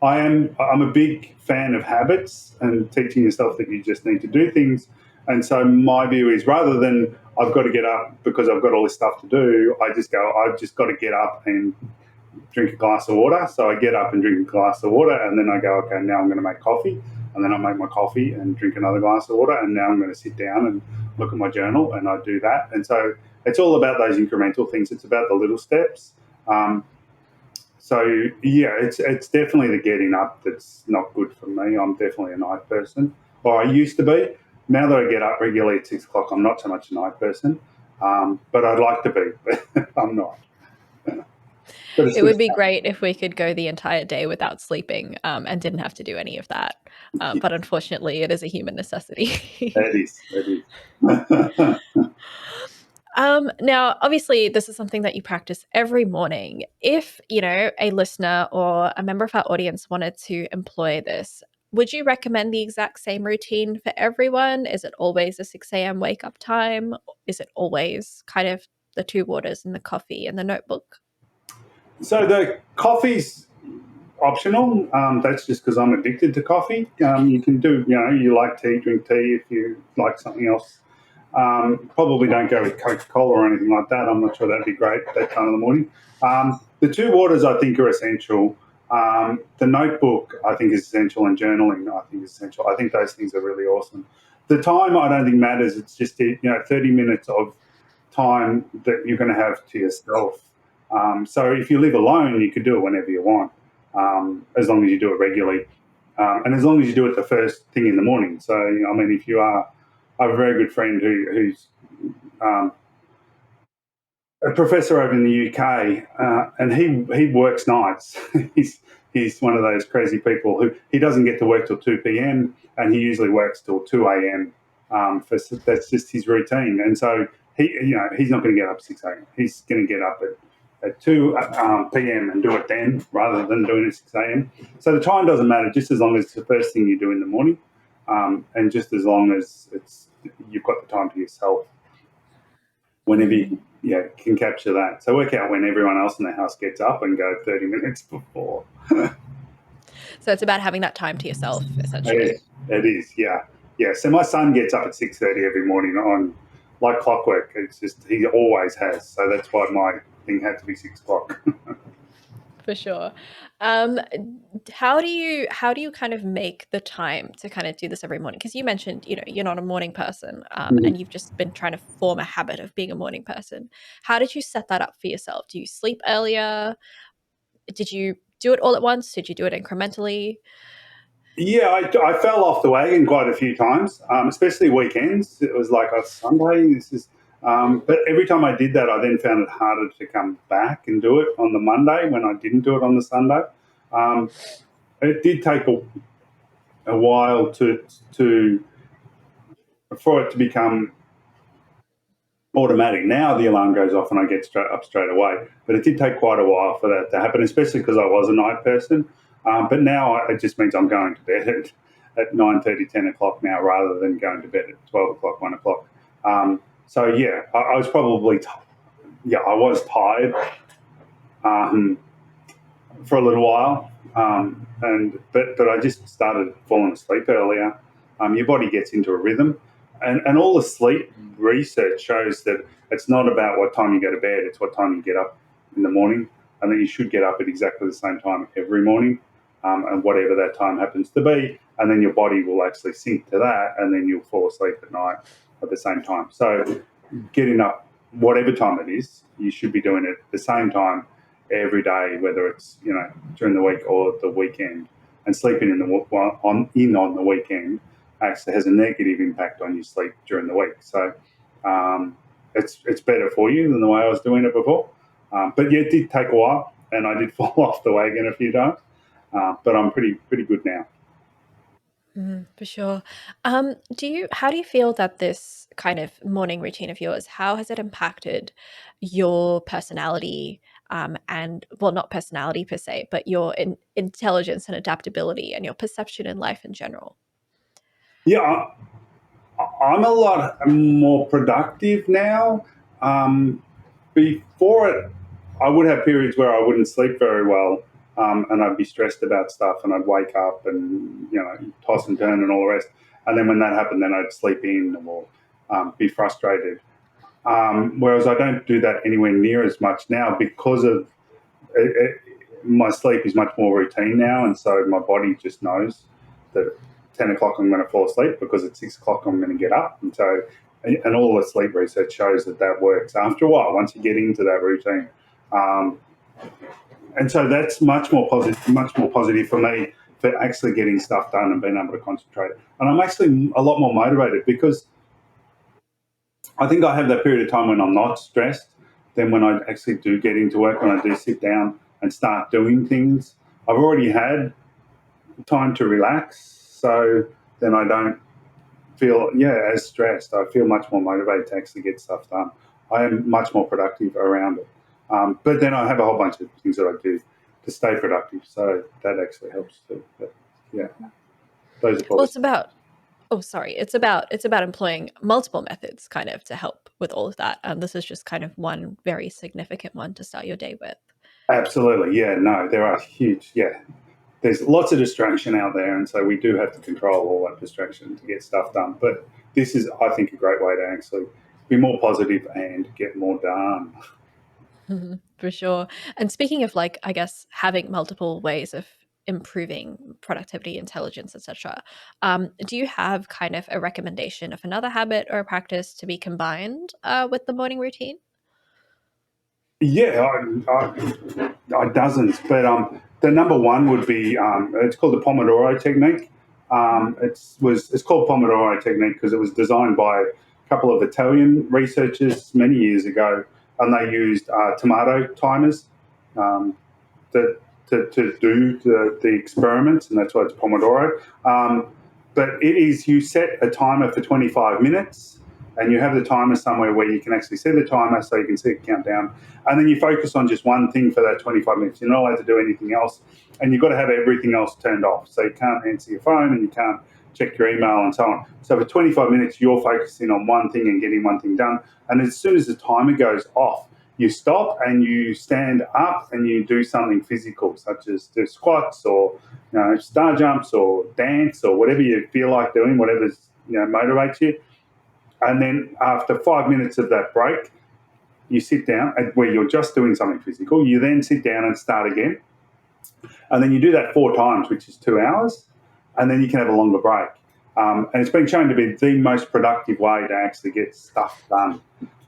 I'm a big fan of habits and teaching yourself that you just need to do things. And so my view is, rather than I've got to get up because I've got all this stuff to do, I just go, I've just got to get up and drink a glass of water. So I get up and drink a glass of water, and then I go, okay, now I'm going to make coffee. And then I make my coffee and drink another glass of water. And now I'm going to sit down and look at my journal, and I do that. And so it's all about those incremental things. It's about the little steps. So yeah, it's definitely the getting up that's not good for me. I'm definitely a night person, or I used to be. Now that I get up regularly at 6 o'clock, I'm not so much a night person, but I'd like to be, but I'm not. But it's It good would be stuff. great if we could go the entire day without sleeping and didn't have to do any of that. But unfortunately, it is a human necessity. It is. It is. Now, obviously, this is something that you practice every morning. If, a listener or a member of our audience wanted to employ this, would you recommend the exact same routine for everyone? Is it always a 6 a.m. wake up time? Is it always kind of the two waters and the coffee and the notebook? So the coffee's optional. That's just because I'm addicted to coffee. You can do, you like tea, drink tea. If you like something else, probably don't go with Coca-Cola or anything like that. I'm not sure that'd be great at that time of the morning. The two waters I think are essential. The notebook I think is essential, and journaling I think is essential. I think those things are really awesome. The time I don't think matters. It's just 30 minutes of time that you're going to have to yourself. So if you live alone, you could do it whenever you want, as long as you do it regularly, and as long as you do it the first thing in the morning. So I mean, if you are, I have a very good friend who's um, a professor over in the UK, and he works nights. He's one of those crazy people who he doesn't get to work till 2 p.m. and he usually works till 2 a.m. That's just his routine, and so he's not going to get up at 6 a.m. He's going to get up at 2 p.m. and do it then, rather than doing it at 6 a.m. So the time doesn't matter, just as long as it's the first thing you do in the morning, and just as long as you've got the time to yourself whenever you can capture that. So work out when everyone else in the house gets up and go 30 minutes before. So it's about having that time to yourself, essentially. It is, yeah. Yeah, so my son gets up at 6:30 every morning on like clockwork. It's just, he always has. So that's why my thing had to be 6 o'clock. For sure. Um, how do you kind of make the time to kind of do this every morning? Because you mentioned, you're not a morning person, and you've just been trying to form a habit of being a morning person. How did you set that up for yourself? Do you sleep earlier? Did you do it all at once? Did you do it incrementally? Yeah, I fell off the wagon quite a few times, especially weekends. It was like a Sunday. But every time I did that, I then found it harder to come back and do it on the Monday when I didn't do it on the Sunday. Um, it did take a while to for it to become automatic. Now the alarm goes off and I get straight away. But it did take quite a while for that to happen, especially because I was a night person. But now it just means I'm going to bed at 9:30, 10 o'clock now, rather than going to bed at 12 o'clock, 1 o'clock. So yeah, I was probably, I was tired um, for a little while. But I just started falling asleep earlier. Your body gets into a rhythm, and all the sleep research shows that it's not about what time you go to bed; it's what time you get up in the morning, and that you should get up at exactly the same time every morning, and whatever that time happens to be, and then your body will actually sync to that, and then you'll fall asleep at night at the same time. So, getting up whatever time it is, you should be doing it at the same time every day, whether it's during the week or the weekend. And sleeping on the weekend actually has a negative impact on your sleep during the week. So it's better for you than the way I was doing it before. But yeah, it did take a while, and I did fall off the wagon a few times. But I'm pretty good now. For sure. How do you feel that this kind of morning routine of yours, how has it impacted your personality, and well, not personality per se, but your intelligence and adaptability and your perception in life in general? Yeah, I'm a lot more productive now. Before it, I would have periods where I wouldn't sleep very well, and I'd be stressed about stuff, and I'd wake up and toss and turn and all the rest. And then when that happened, then I'd sleep in or be frustrated. Whereas I don't do that anywhere near as much now because of my sleep is much more routine now, and so my body just knows that at 10 o'clock I'm going to fall asleep because at 6 o'clock I'm going to get up, and so and all the sleep research shows that that works after a while once you get into that routine, um, and so that's much more positive for me for actually getting stuff done and being able to concentrate. And I'm actually a lot more motivated because I think I have that period of time when I'm not stressed. Then when I actually do get into work, when I do sit down and start doing things, I've already had time to relax. So then I don't feel as stressed. I feel much more motivated to actually get stuff done. I am much more productive around it. But then I have a whole bunch of things that I do to stay productive. So that actually helps too. But yeah, those are Well, probably it's about oh, sorry. It's about employing multiple methods kind of to help with all of that. This is just kind of one very significant one to start your day with. absolutely. Yeah, no, there are huge. Yeah, there's lots of distraction out there, and so we do have to control all that distraction to get stuff done. But this is, I think, a great way to actually be more positive and get more done. For sure. And speaking of like, I guess having multiple ways of improving productivity, intelligence, etc., do you have kind of a recommendation of another habit or a practice to be combined with the morning routine? Yeah, dozens, but the number one would be it's called the Pomodoro technique. It's called Pomodoro technique because it was designed by a couple of Italian researchers many years ago, and they used tomato timers um, to, to do the experiments, and that's why it's Pomodoro. But it is, you set a timer for 25 minutes, and you have the timer somewhere where you can actually see the timer so you can see it count down. And then you focus on just one thing for that 25 minutes. You're not allowed to do anything else, and you've got to have everything else turned off. So you can't answer your phone and you can't check your email and so on. So for 25 minutes, you're focusing on one thing and getting one thing done. And as soon as the timer goes off, you stop and you stand up and you do something physical, such as do squats or star jumps or dance or whatever you feel like doing, whatever motivates you. And then after 5 minutes of that break, you sit down where you're just doing something physical. You then sit down and start again. And then you do that 4 times, which is 2 hours. And then you can have a longer break. And it's been shown to be the most productive way to actually get stuff done.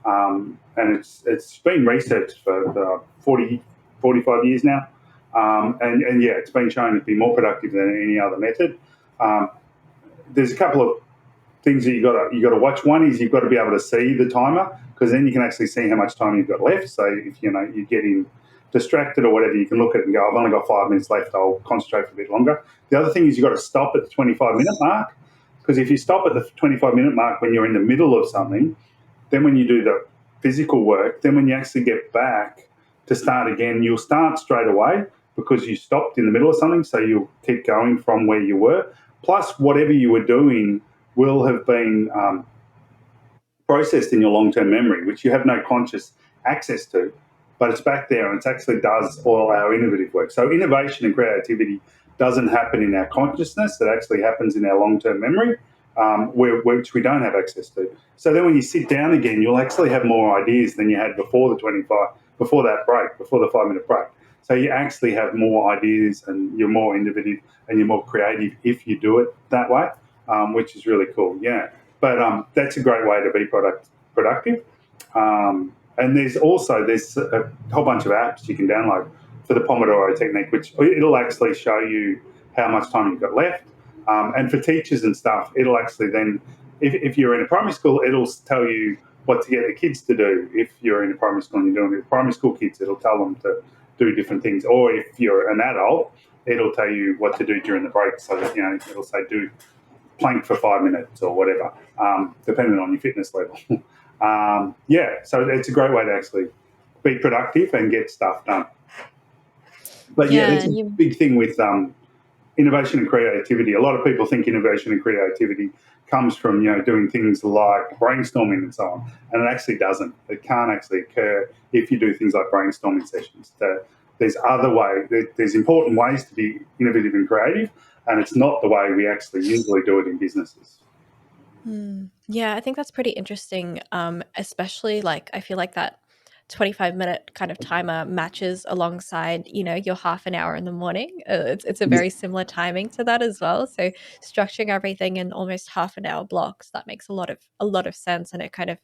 And it's been researched for 45 years now. And yeah, it's been shown to be more productive than any other method. Um, there's a couple of things that you got to watch. One is you've got to be able to see the timer because then you can actually see how much time you've got left. So if you're getting distracted or whatever, you can look at it and go, I've only got 5 minutes left. I'll concentrate for a bit longer. The other thing is you've got to stop at the 25-minute mark because if you stop at the 25-minute mark when you're in the middle of something, then when you do the physical work, then when you actually get back to start again, you'll start straight away because you stopped in the middle of something. So you'll keep going from where you were. Plus, whatever you were doing will have been processed in your long-term memory, which you have no conscious access to, but it's back there and it actually does all our innovative work. So innovation and creativity doesn't happen in our consciousness; it actually happens in our long-term memory, which we don't have access to. So then, when you sit down again, you'll actually have more ideas than you had before before that break, before the 5 minute break. So you actually have more ideas, and you're more innovative and you're more creative if you do it that way, which is really cool. Yeah, but that's a great way to be productive. And there's a whole bunch of apps you can download for the Pomodoro technique, which it'll actually show you how much time you've got left. And for teachers and stuff, it'll actually then, if you're in a primary school, it'll tell you what to get the kids to do. If you're in a primary school and you're doing it with primary school kids, it'll tell them to do different things. Or if you're an adult, it'll tell you what to do during the break. So that, it'll say do plank for 5 minutes or whatever, depending on your fitness level. So it's a great way to actually be productive and get stuff done. But yeah, Yeah, that's a big thing with innovation and creativity. A lot of people think innovation and creativity comes from doing things like brainstorming and so on, and it actually doesn't. It can't actually occur if you do things like brainstorming sessions. There's other ways. There's important ways to be innovative and creative, and it's not the way we actually usually do it in businesses. Yeah, I think that's pretty interesting. Especially like I feel like that 25-minute kind of timer matches alongside, your half an hour in the morning. It's a very similar timing to that as well. So structuring everything in almost half an hour blocks, that makes a lot of sense, and it kind of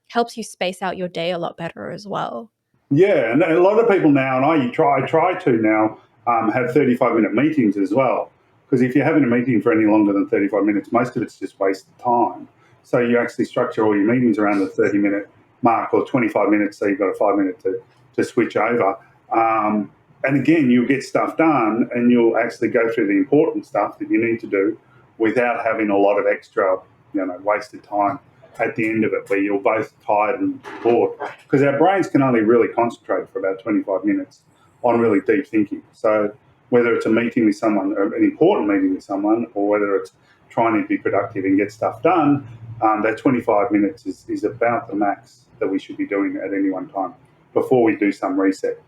helps you space out your day a lot better as well. Yeah, and a lot of people now, and I try to now have 35-minute meetings as well. Because if you're having a meeting for any longer than 35 minutes, most of it's just wasted time. So you actually structure all your meetings around the 30-minute mark or 25 minutes, so you've got a 5 minute to switch over. And again, you'll get stuff done and you'll actually go through the important stuff that you need to do without having a lot of extra, wasted time at the end of it where you're both tired and bored. Because our brains can only really concentrate for about 25 minutes on really deep thinking. So whether it's a meeting with someone, or an important meeting with someone, or whether it's trying to be productive and get stuff done, that 25 minutes is about the max that we should be doing at any one time before we do some reset.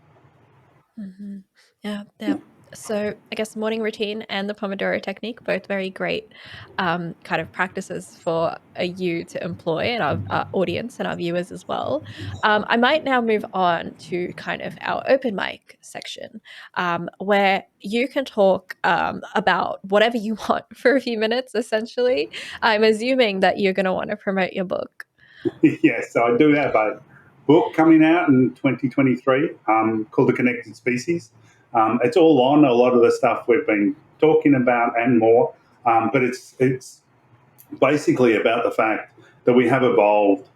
Yeah, yeah. So I guess morning routine and the Pomodoro technique, both very great kind of practices for you to employ and our audience and our viewers as well. I might now move on to kind of our open mic section, where you can talk about whatever you want for a few minutes, essentially. I'm assuming that you're going to want to promote your book. Yes, so I do have a book coming out in 2023 called The Connected Species. It's all on a lot of the stuff we've been talking about and more, but it's basically about the fact that we have evolved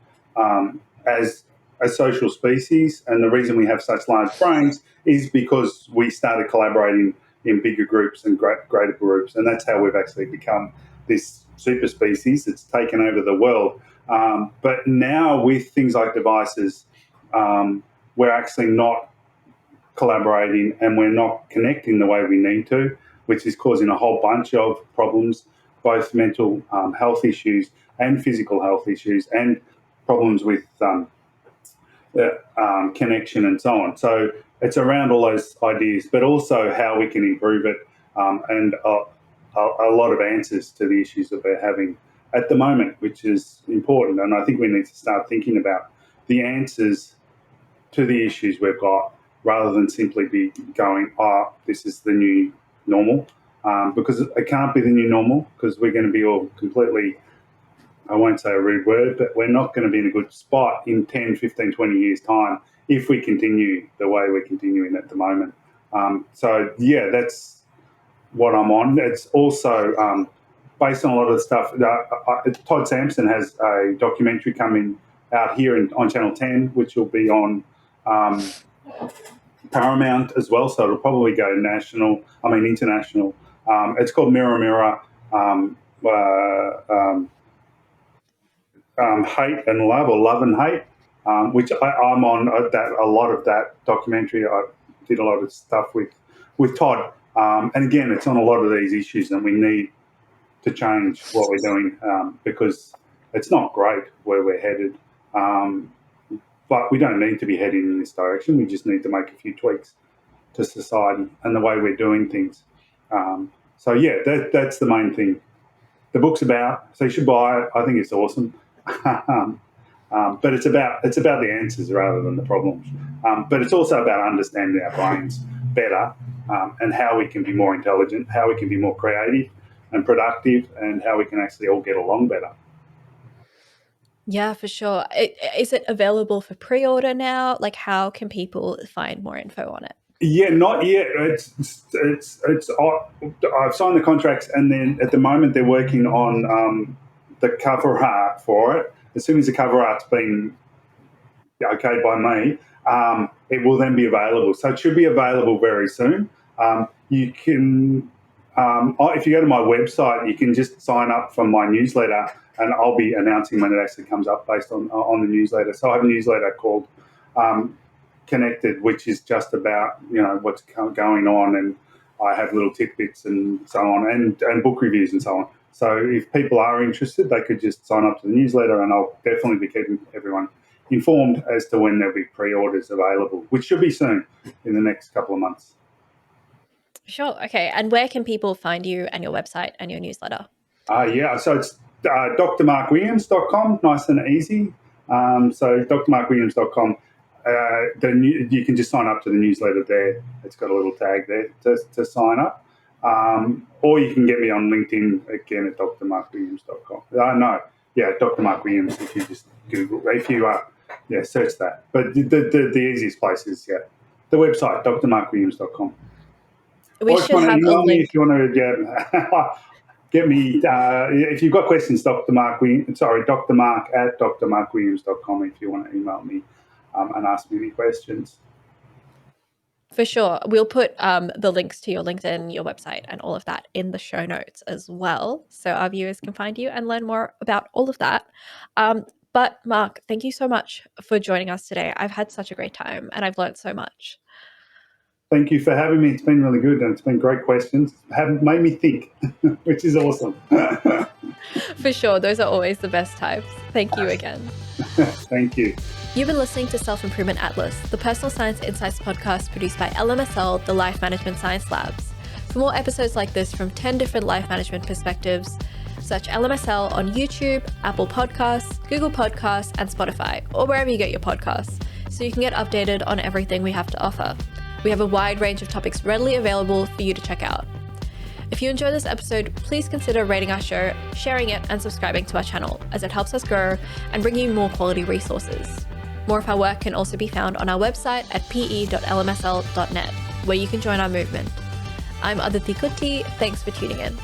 as a social species, and the reason we have such large brains is because we started collaborating in bigger groups and greater groups, and that's how we've actually become this super species that's taken over the world. But now with things like devices, we're actually not collaborating and we're not connecting the way we need to, which is causing a whole bunch of problems, both mental health issues and physical health issues, and problems with connection and so on. So it's around all those ideas, but also how we can improve it, and a lot of answers to the issues that we're having at the moment, which is important. And I think we need to start thinking about the answers to the issues we've got rather than simply be going, oh, this is the new normal. Because it can't be the new normal, because we're going to be all completely, I won't say a rude word, but we're not going to be in a good spot in 10, 15, 20 years' time if we continue the way we're continuing at the moment. So that's what I'm on. It's also based on a lot of the stuff. Todd Sampson has a documentary coming out here on Channel 10, which will be on Paramount as well, so it'll probably go international. It's called Mirror Mirror, Hate and Love, or Love and Hate, which I'm on a lot of that documentary. I did a lot of stuff with Todd, and again, it's on a lot of these issues, and we need to change what we're doing, because it's not great where we're headed. But we don't need to be heading in this direction. We just need to make a few tweaks to society and the way we're doing things. That's the main thing the book's about. So you should buy it. I think it's awesome. But it's about the answers rather than the problems. But it's also about understanding our brains better, and how we can be more intelligent, how we can be more creative and productive, and how we can actually all get along better. Yeah, for sure. Is it available for pre-order now? Like, how can people find more info on it? Yeah, not yet. I've signed the contracts, and then at the moment they're working on the cover art for it. as soon as the cover art's been okayed by me, it will then be available. So it should be available very soon. You can, if you go to my website, you can just sign up for my newsletter, and I'll be announcing when it actually comes up based on the newsletter. So I have a newsletter called Connected, which is just about what's going on, and I have little tidbits and so on, and book reviews and so on. So if people are interested, they could just sign up to the newsletter, and I'll definitely be keeping everyone informed as to when there'll be pre-orders available, which should be soon, in the next couple of months. Sure. Okay. And where can people find you and your website and your newsletter? So it's drmarkwilliams.com, nice and easy. So drmarkwilliams.com. You can just sign up to the newsletter there. It's got a little tag there to sign up. Or you can get me on LinkedIn again at drmarkwilliams.com. Dr. Mark Williams, if you just Google, search that. But the easiest place is, the website, drmarkwilliams.com. We should have a link. If you want to get me, if you've got questions, Dr. Mark at drmarkwilliams.com if you want to email me and ask me any questions. For sure. We'll put the links to your LinkedIn, your website, and all of that in the show notes as well, so our viewers can find you and learn more about all of that. But Mark, thank you so much for joining us today. I've had such a great time and I've learned so much. Thank you for having me. It's been really good, and it's been great questions. Have made me think, which is awesome. For sure. Those are always the best types. Thank you again. Thank you. You've been listening to Self-Improvement Atlas, the personal science insights podcast produced by LMSL, the Life Management Science Labs. For more episodes like this from 10 different life management perspectives, search LMSL on YouTube, Apple Podcasts, Google Podcasts, and Spotify, or wherever you get your podcasts, so you can get updated on everything we have to offer. We have a wide range of topics readily available for you to check out. If you enjoyed this episode, please consider rating our show, sharing it, and subscribing to our channel, as it helps us grow and bring you more quality resources. More of our work can also be found on our website at pe.lmsl.net, where you can join our movement. I'm Aditi Kutty. Thanks for tuning in.